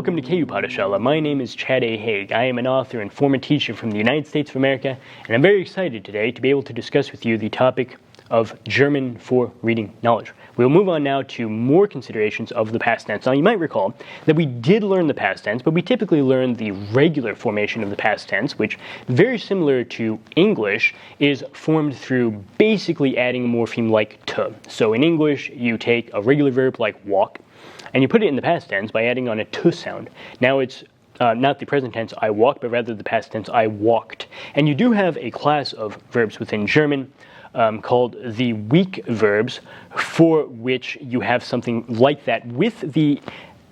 Welcome to KU Padasala. My name is Chad A. Haag. I am an author and former teacher from the United States of America, and I'm very excited today to be able to discuss with you the topic of German for reading knowledge. We'll move on now to more considerations of the past tense. Now, you might recall that we did learn the past tense, but we typically learn the regular formation of the past tense, which, very similar to English, is formed through basically adding a morpheme like to. So in English, you take a regular verb like walk, and you put it in the past tense by adding on a to sound. Now it's not the present tense I walked, but rather the past tense I walked. And you do have a class of verbs within German called the weak verbs, for which you have something like that, with the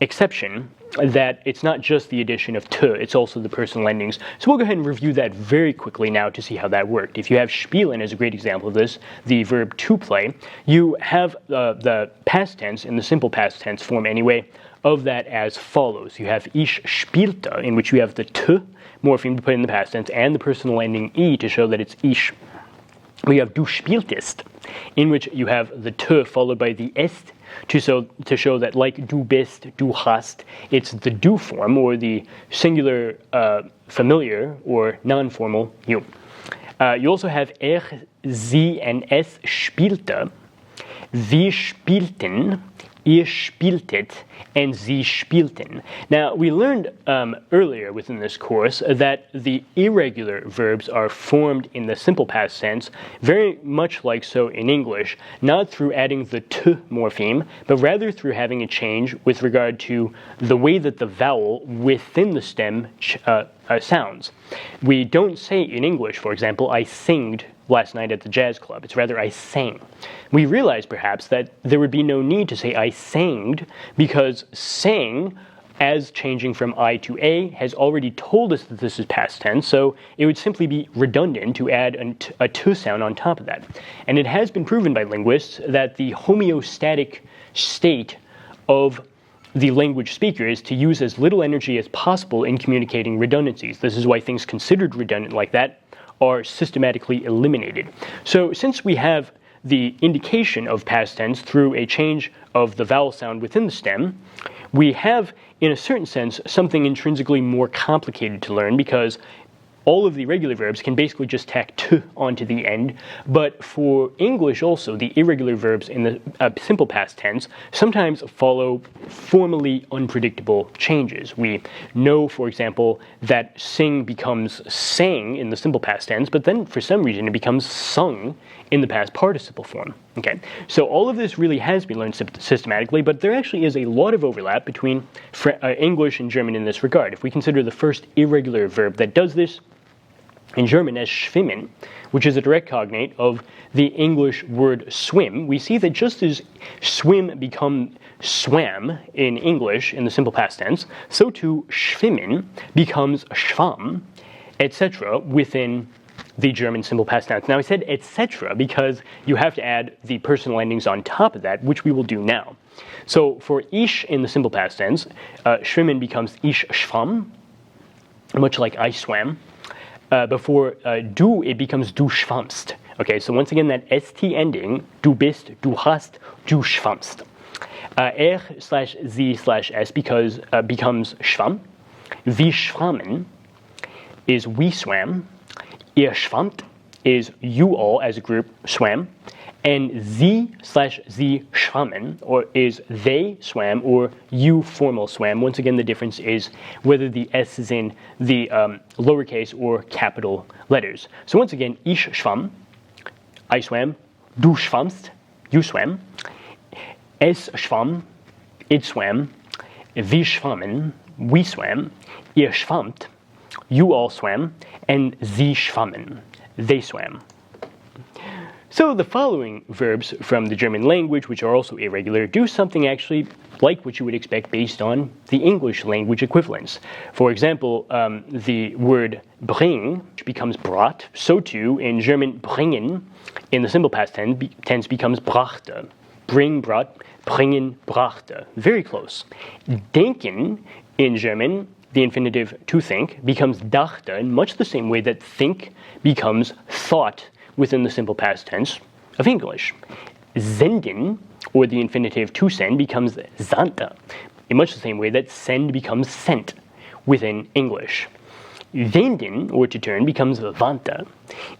exception that it's not just the addition of to, it's also the personal endings. So we'll go ahead and review that very quickly now to see how that worked. If you have spielen as a great example of this, the verb to play, you have the past tense in the simple past tense form anyway of that as follows. You have ich spielte, in which you have the to morpheme to put in the past tense and the personal ending e to show that it's ich. We have du spieltest, in which you have the to followed by the est to show that, like du bist, du hast, it's the du form, or the singular familiar or non-formal you. You also have sie, and es spielte, wir spielten, ihr spieltet, and sie spielten. Now, we learned earlier within this course that the irregular verbs are formed in the simple past tense, very much like so in English, not through adding the to morpheme, but rather through having a change with regard to the way that the vowel within the stem sounds. We don't say in English, for example, I singed last night at the jazz club. It's rather I sang. We realize perhaps that there would be no need to say I sanged, because sang, as changing from I to a, has already told us that this is past tense, so it would simply be redundant to add a to sound on top of that. And it has been proven by linguists that the homeostatic state of the language speaker is to use as little energy as possible in communicating redundancies. This is why things considered redundant like that are systematically eliminated. So since we have the indication of past tense through a change of the vowel sound within the stem, we have, in a certain sense, something intrinsically more complicated to learn, because all of the regular verbs can basically just tack to onto the end. But for English also, the irregular verbs in the simple past tense sometimes follow formally unpredictable changes. We know, for example, that sing becomes sang in the simple past tense, but then for some reason it becomes sung in the past participle form. Okay, so all of this really has been learned systematically, but there actually is a lot of overlap between English and German in this regard. If we consider the first irregular verb that does this in German as schwimmen, which is a direct cognate of the English word swim, we see that just as swim become swam in English in the simple past tense, so too schwimmen becomes schwamm, etc. within the German simple past tense. Now, I said etc. because you have to add the personal endings on top of that, which we will do now. So for ich in the simple past tense, schwimmen becomes ich schwamm, much like I swam. Before du, it becomes du schwammst. Okay, so once again, that st ending, du bist, du hast, du schwammst. Sie/s becomes schwamm. Wir schwammen is we swam. Ihr schwammt is you all as a group swam. And sie/sie schwammen is they swam, or you formal swam. Once again, the difference is whether the S is in the lowercase or capital letters. So once again, ich schwamm, I swam. Du schwammst, you swam. Es schwamm, it swam. Wir schwammen, we swam. Ihr schwammt, you all swam. And sie schwammen, they swam. So the following verbs from the German language, which are also irregular, do something actually like what you would expect based on the English language equivalents. For example, the word bring becomes brought. So too, in German, bringen, in the simple past tense becomes brachte. Bring, brought, bringen, brachte. Very close. Denken, in German, the infinitive to think, becomes dachte in much the same way that think becomes thought within the simple past tense of English. Senden, or the infinitive to send, becomes sandte. in much the same way that send becomes sent within English. Wenden, or to turn, becomes wanta.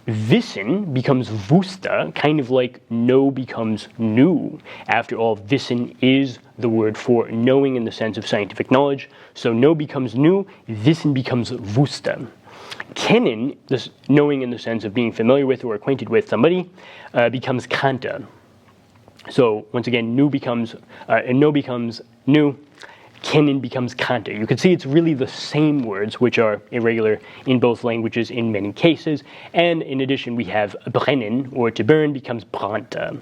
Wissen becomes wusste, kind of like know becomes knew. After all, wissen is the word for knowing in the sense of scientific knowledge. So know becomes knew, wissen becomes wusste. Kennen, this knowing in the sense of being familiar with or acquainted with somebody, becomes kannte. So once again, know becomes knew. Kennen becomes kannte. You can see it's really the same words, which are irregular in both languages in many cases. And in addition, we have brennen, or to burn, becomes brannte.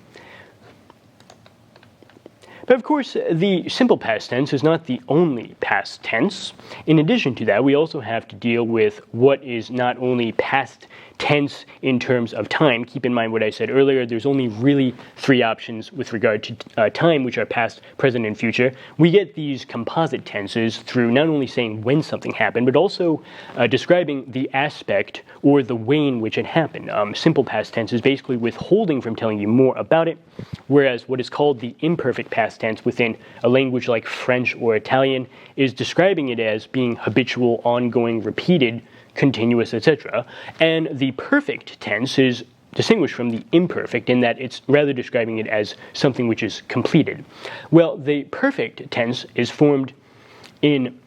But of course, the simple past tense is not the only past tense. In addition to that, we also have to deal with what is not only past tense in terms of time. Keep in mind what I said earlier, there's only really three options with regard to time, which are past, present, and future. We get these composite tenses through not only saying when something happened, but also describing the aspect or the way in which it happened. Simple past tense is basically withholding from telling you more about it, whereas what is called the imperfect past tense within a language like French or Italian is describing it as being habitual, ongoing, repeated, continuous, etc. And the perfect tense is distinguished from the imperfect in that it's rather describing it as something which is completed. Well, the perfect tense is formed in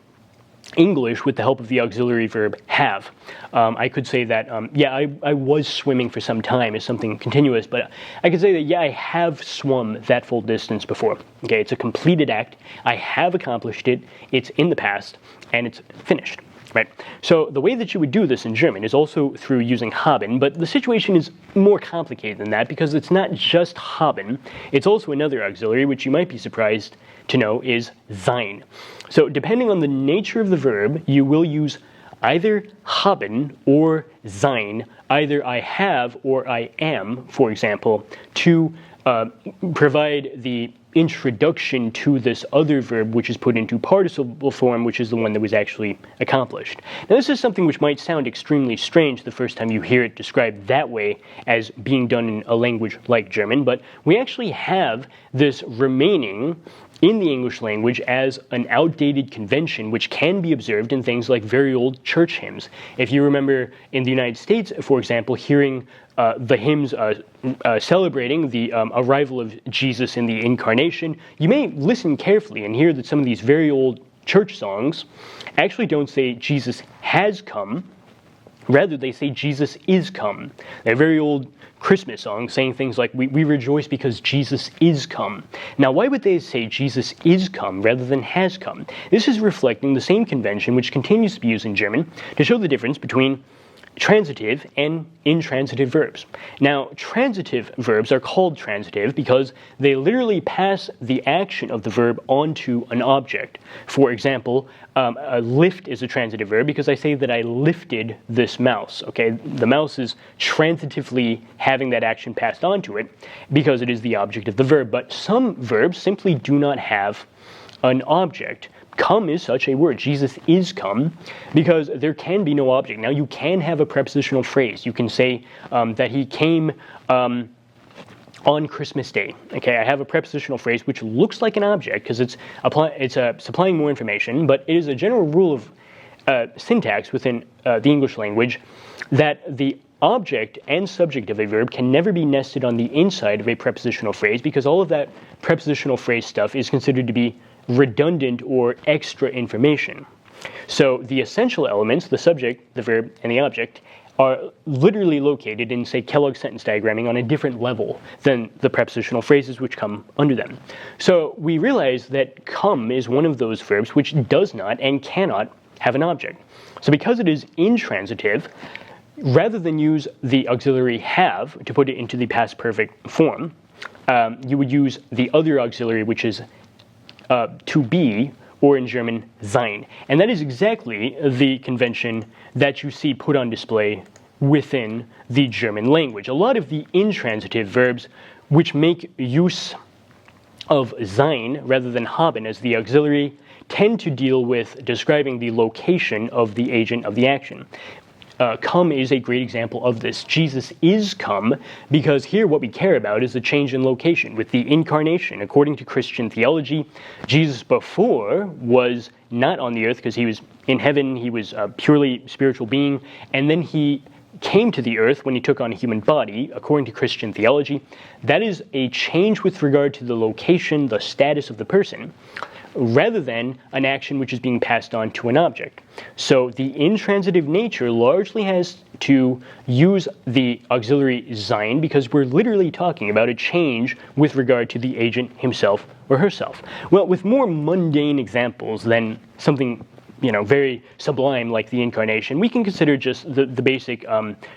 English with the help of the auxiliary verb have. I could say that, I was swimming for some time is something continuous, but I could say that, I have swum that full distance before. Okay, it's a completed act. I have accomplished it. It's in the past, and it's finished. Right. So the way that you would do this in German is also through using haben, but the situation is more complicated than that because it's not just haben, it's also another auxiliary which you might be surprised to know is sein. So depending on the nature of the verb, you will use either haben or sein, either I have or I am, for example, to provide the introduction to this other verb which is put into participle form, which is the one that was actually accomplished. Now this is something which might sound extremely strange the first time you hear it described that way as being done in a language like German, but we actually have this remaining in the English language as an outdated convention which can be observed in things like very old church hymns. If you remember in the United States, for example, hearing the hymns celebrating the arrival of Jesus in the incarnation, you may listen carefully and hear that some of these very old church songs actually don't say Jesus has come, rather they say Jesus is come. They're very old Christmas songs saying things like, we rejoice because Jesus is come. Now, why would they say Jesus is come rather than has come? This is reflecting the same convention which continues to be used in German to show the difference between transitive and intransitive verbs. Now, transitive verbs are called transitive because they literally pass the action of the verb onto an object. For example, lift is a transitive verb because I say that I lifted this mouse. Okay, the mouse is transitively having that action passed onto it because it is the object of the verb. But some verbs simply do not have an object. Come is such a word. Jesus is come because there can be no object. Now you can have a prepositional phrase. You can say that he came on Christmas Day. Okay, I have a prepositional phrase which looks like an object because it's supplying more information, but it is a general rule of syntax within the English language that the object and subject of a verb can never be nested on the inside of a prepositional phrase because all of that prepositional phrase stuff is considered to be redundant or extra information. So the essential elements, the subject, the verb, and the object, are literally located in, say, Kellogg's sentence diagramming on a different level than the prepositional phrases which come under them. So we realize that come is one of those verbs which does not and cannot have an object. So because it is intransitive, rather than use the auxiliary have to put it into the past perfect form, you would use the other auxiliary, which is to be, or in German, sein. And that is exactly the convention that you see put on display within the German language. A lot of the intransitive verbs which make use of sein rather than haben as the auxiliary tend to deal with describing the location of the agent of the action. come is a great example of this. Jesus is come, because here what we care about is the change in location. With the incarnation, according to Christian theology, Jesus before was not on the earth because he was in heaven, he was a purely spiritual being, and then he came to the earth when he took on a human body, according to Christian theology. That is a change with regard to the location, the status of the person, rather than an action which is being passed on to an object. So the intransitive nature largely has to use the auxiliary sein, because we're literally talking about a change with regard to the agent himself or herself. Well, with more mundane examples than something very sublime like the incarnation, we can consider just the basic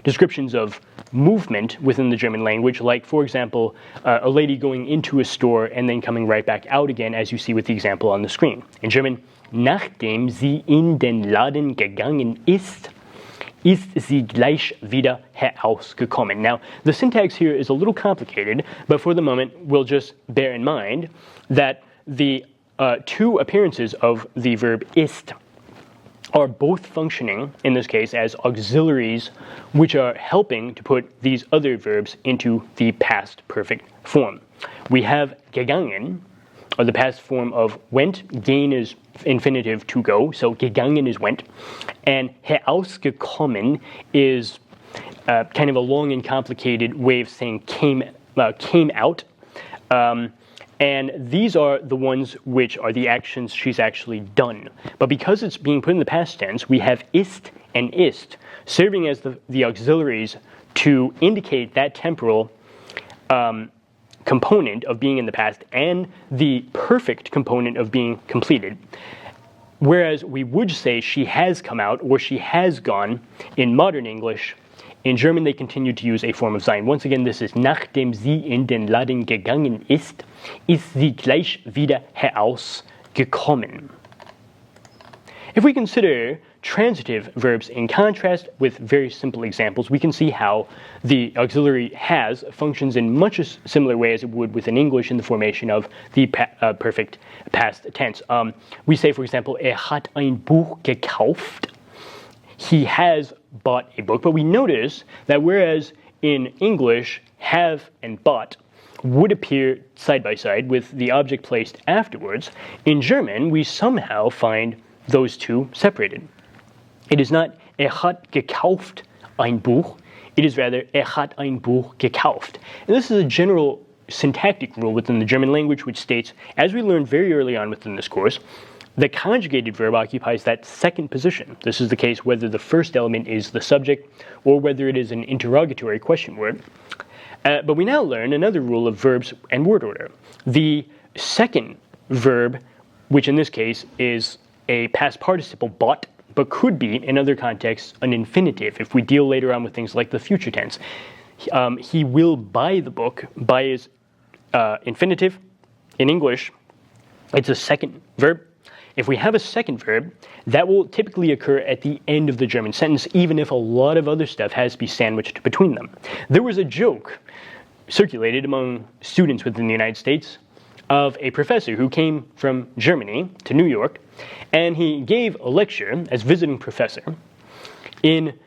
descriptions of movement within the German language, like, for example, a lady going into a store and then coming right back out again, as you see with the example on the screen. In German, nachdem sie in den Laden gegangen ist sie gleich wieder herausgekommen. Now, the syntax here is a little complicated, but for the moment, we'll just bear in mind that the two appearances of the verb ist are both functioning, in this case, as auxiliaries, which are helping to put these other verbs into the past perfect form. We have gegangen, or the past form of went. Gehen is infinitive to go, so gegangen is went. And herausgekommen is kind of a long and complicated way of saying came out. And these are the ones which are the actions she's actually done. But because it's being put in the past tense, we have ist and ist serving as the auxiliaries to indicate that temporal component of being in the past and the perfect component of being completed. Whereas we would say she has come out or she has gone in modern English. In German, they continue to use a form of sein. Once again, this is nachdem sie in den Laden gegangen ist sie gleich wieder herausgekommen. If we consider transitive verbs in contrast with very simple examples, we can see how the auxiliary has functions in much a similar way as it would within English in the formation of the perfect past tense. We say, for example, hat ein Buch gekauft. He has bought a book, but we notice that whereas in English, have and bought would appear side by side with the object placed afterwards, in German we somehow find those two separated. It is not hat gekauft ein Buch, it is rather hat ein Buch gekauft. And this is a general syntactic rule within the German language which states, as we learned very early on within this course, the conjugated verb occupies that second position. This is the case whether the first element is the subject or whether it is an interrogatory question word. But we now learn another rule of verbs and word order. The second verb, which in this case is a past participle bought, but could be, in other contexts, an infinitive if we deal later on with things like the future tense. He will buy the book. Buy is infinitive. In English, it's a second verb. If we have a second verb, that will typically occur at the end of the German sentence, even if a lot of other stuff has to be sandwiched between them. There was a joke circulated among students within the United States of a professor who came from Germany to New York, and he gave a lecture as visiting professor in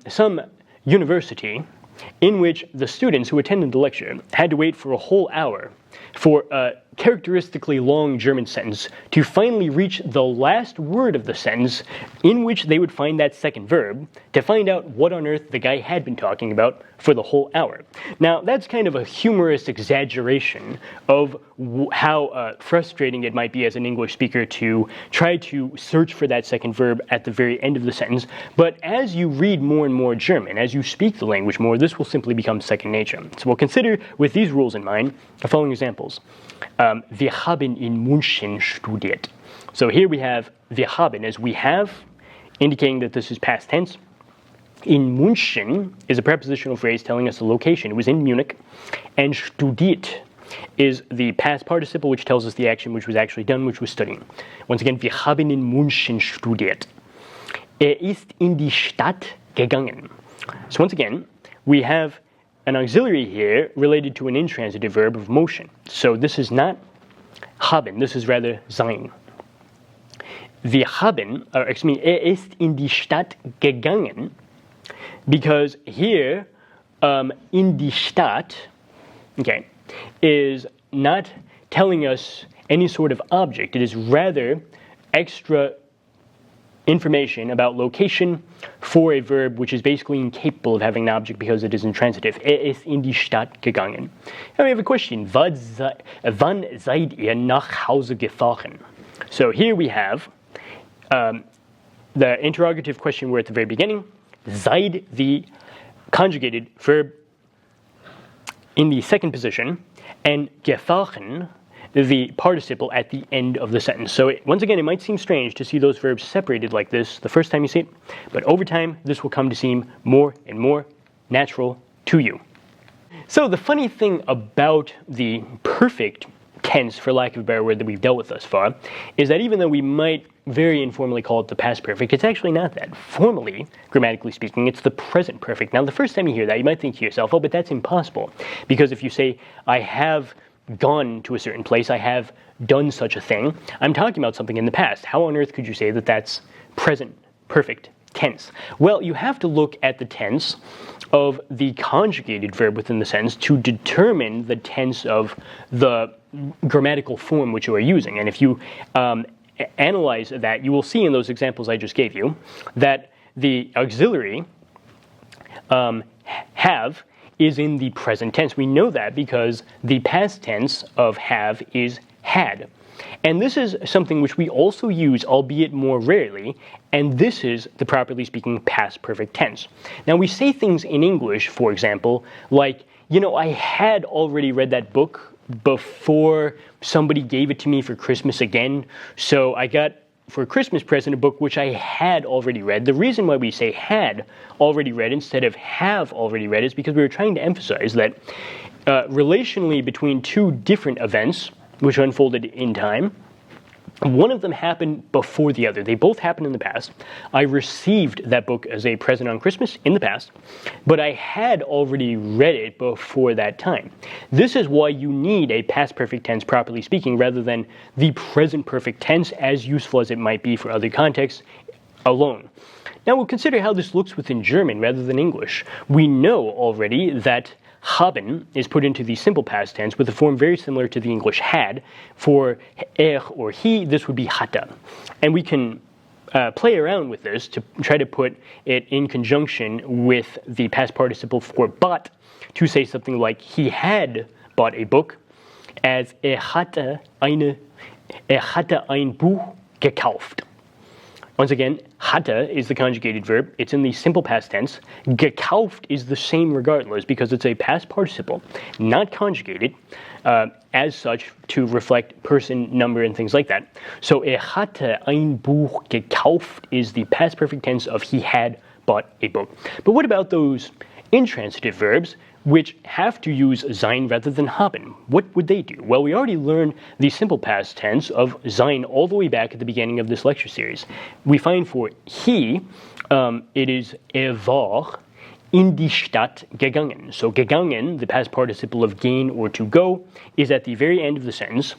some university in which the students who attended the lecture had to wait for a whole hour for a characteristically long German sentence to finally reach the last word of the sentence in which they would find that second verb to find out what on earth the guy had been talking about for the whole hour. Now, that's kind of a humorous exaggeration of how frustrating it might be as an English speaker to try to search for that second verb at the very end of the sentence. But as you read more and more German, as you speak the language more, this will simply become second nature. So we'll consider, with these rules in mind, the following examples. Wir haben in München studiert. So here we have wir haben as we have, indicating that this is past tense. In München is a prepositional phrase telling us the location. It was in Munich. And studiert is the past participle which tells us the action which was actually done, which was studying. Once again, wir haben in München studiert. Ist in die Stadt gegangen. So once again, we have an auxiliary here related to an intransitive verb of motion. So this is not haben, this is rather sein. Wir haben, ist in die Stadt gegangen because here, in die Stadt, okay, is not telling us any sort of object. It is rather extra information about location for a verb which is basically incapable of having an object because it is intransitive. Ist in die Stadt gegangen. Now we have a question. Wann seid ihr nach Hause gefahren? So here we have the interrogative question we're at the very beginning. Seid, the conjugated verb in the second position, and gefahren, the participle at the end of the sentence. So once again, it might seem strange to see those verbs separated like this the first time you see it, but over time, this will come to seem more and more natural to you. So the funny thing about the perfect tense, for lack of a better word, that we've dealt with thus far, is that even though we might very informally call it the past perfect, it's actually not that. Formally, grammatically speaking, it's the present perfect. Now, the first time you hear that, you might think to yourself, oh, but that's impossible. Because if you say, I have gone to a certain place, I have done such a thing, I'm talking about something in the past. How on earth could you say that that's present perfect tense? Well, you have to look at the tense of the conjugated verb within the sentence to determine the tense of the grammatical form which you are using. And if you analyze that, you will see in those examples I just gave you that the auxiliary have is in the present tense. We know that because the past tense of have is had. And this is something which we also use, albeit more rarely, and this is the properly speaking past perfect tense. Now we say things in English, for example, like, I had already read that book before somebody gave it to me for Christmas again, so I got for a Christmas present a book which I had already read. The reason why we say had already read instead of have already read is because we were trying to emphasize that relationally between two different events which unfolded in time, one of them happened before the other. They both happened in the past. I received that book as a present on Christmas in the past, but I had already read it before that time. This is why you need a past perfect tense, properly speaking, rather than the present perfect tense, as useful as it might be for other contexts, alone. Now we'll consider how this looks within German rather than English. We know already that haben is put into the simple past tense with a form very similar to the English had. For or he, this would be hatte. And we can play around with this to try to put it in conjunction with the past participle for bought to say something like he had bought a book, as hatte ein Buch gekauft. Once again, hatte is the conjugated verb. It's in the simple past tense. Gekauft is the same regardless because it's a past participle, not conjugated as such to reflect person, number, and things like that. So hatte ein Buch gekauft is the past perfect tense of he had bought a book. But what about those intransitive verbs which have to use sein rather than haben? What would they do? Well, we already learned the simple past tense of sein all the way back at the beginning of this lecture series. We find for he, it is war in die Stadt gegangen. So gegangen, the past participle of gain or to go, is at the very end of the sentence.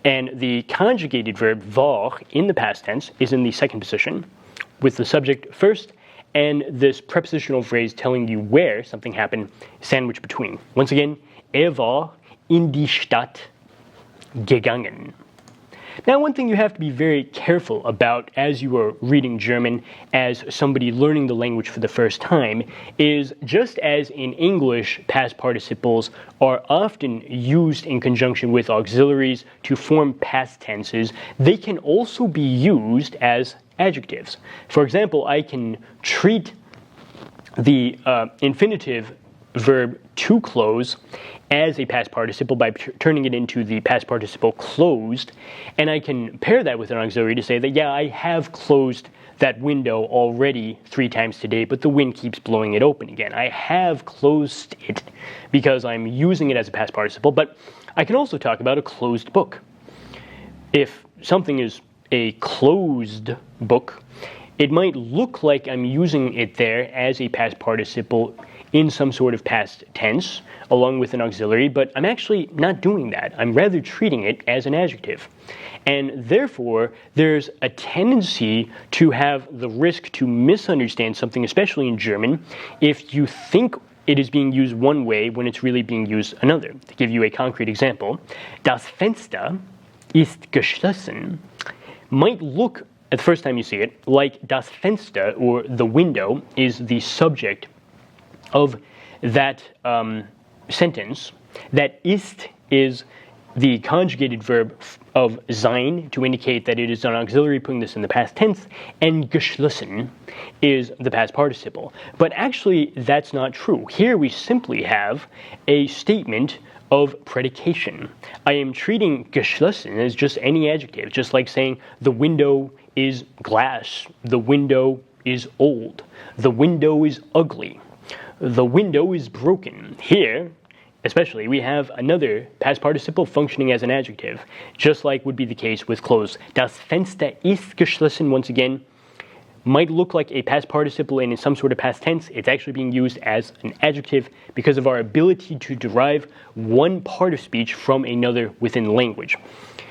And the conjugated verb war in the past tense is in the second position with the subject first, and this prepositional phrase telling you where something happened sandwiched between. Once again, war in die Stadt gegangen. Now, one thing you have to be very careful about as you are reading German, as somebody learning the language for the first time, is just as in English, past participles are often used in conjunction with auxiliaries to form past tenses, they can also be used as adjectives. For example, I can treat the infinitive verb to close as a past participle by turning it into the past participle closed, and I can pair that with an auxiliary to say that, yeah, I have closed that window already 3 times today, but the wind keeps blowing it open again. I have closed it because I'm using it as a past participle, but I can also talk about a closed book. If something is a closed book, it might look like I'm using it there as a past participle in some sort of past tense along with an auxiliary, but I'm actually not doing that. I'm rather treating it as an adjective. And therefore, there's a tendency to have the risk to misunderstand something, especially in German, if you think it is being used one way when it's really being used another. To give you a concrete example, das Fenster ist geschlossen might look, at the first time you see it, like das Fenster, or the window, is the subject of that sentence. That ist is the conjugated verb of sein to indicate that it is an auxiliary, putting this in the past tense, and geschlossen is the past participle. But actually, that's not true. Here we simply have a statement of predication. I am treating geschlossen as just any adjective, just like saying the window is glass, the window is old, the window is ugly, the window is broken. Here, especially, we have another past participle functioning as an adjective, just like would be the case with close. Das Fenster ist geschlossen, once again, might look like a past participle and in some sort of past tense. It's actually being used as an adjective because of our ability to derive one part of speech from another within language.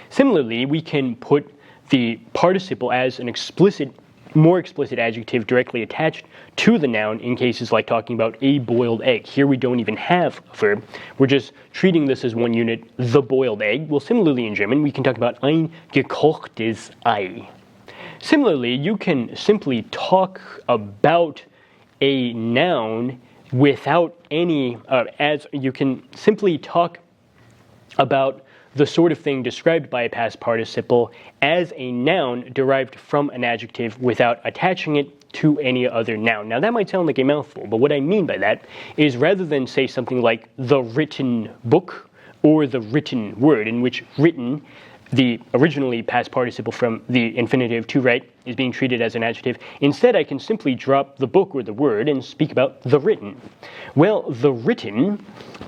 Similarly, we can put the participle as an more explicit adjective directly attached to the noun in cases like talking about a boiled egg. Here we don't even have a verb. We're just treating this as one unit, the boiled egg. Well, similarly in German, we can talk about ein gekochtes Ei. Similarly, you can simply talk about a noun without any, as you can simply talk about the sort of thing described by a past participle as a noun derived from an adjective without attaching it to any other noun. Now that might sound like a mouthful, but what I mean by that is rather than say something like the written book or the written word, in which written, the originally past participle from the infinitive to write, is being treated as an adjective. Instead, I can simply drop the book or the word and speak about the written. Well, the written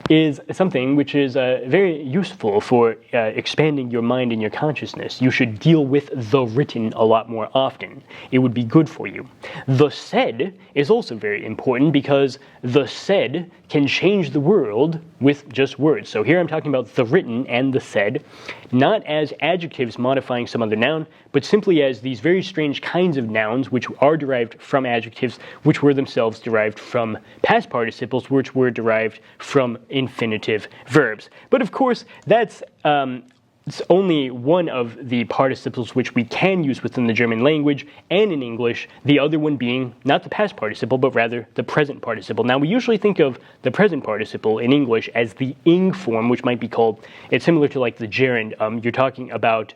is something which is very useful for expanding your mind and your consciousness. You should deal with the written a lot more often. It would be good for you. The said is also very important because the said can change the world with just words. So here I'm talking about the written and the said, not as adjectives modifying some other noun, but simply as these very strange kinds of nouns which are derived from adjectives, which were themselves derived from past participles, which were derived from infinitive verbs. But of course, that's it's only one of the participles which we can use within the German language and in English, the other one being not the past participle, but rather the present participle. Now, we usually think of the present participle in English as the ing form, which might be called, it's similar to like the gerund. You're talking about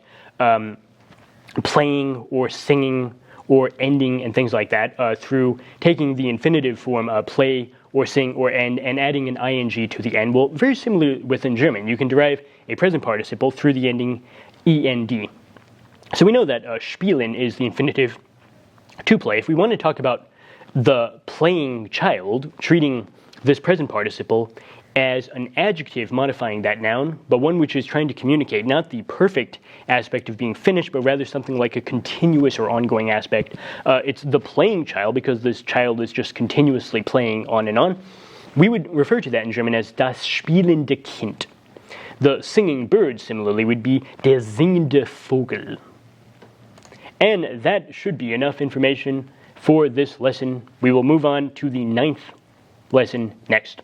playing or singing or ending and things like that through taking the infinitive form play or sing or end and adding an ing to the end. Well, very similar within German. You can derive a present participle through the ending end. So we know that spielen is the infinitive to play. If we want to talk about the playing child, treating this present participle as an adjective modifying that noun, but one which is trying to communicate not the perfect aspect of being finished, but rather something like a continuous or ongoing aspect. It's the playing child because this child is just continuously playing on and on. We would refer to that in German as das spielende Kind. The singing bird, similarly, would be der singende Vogel. And that should be enough information for this lesson. We will move on to the 9th lesson next.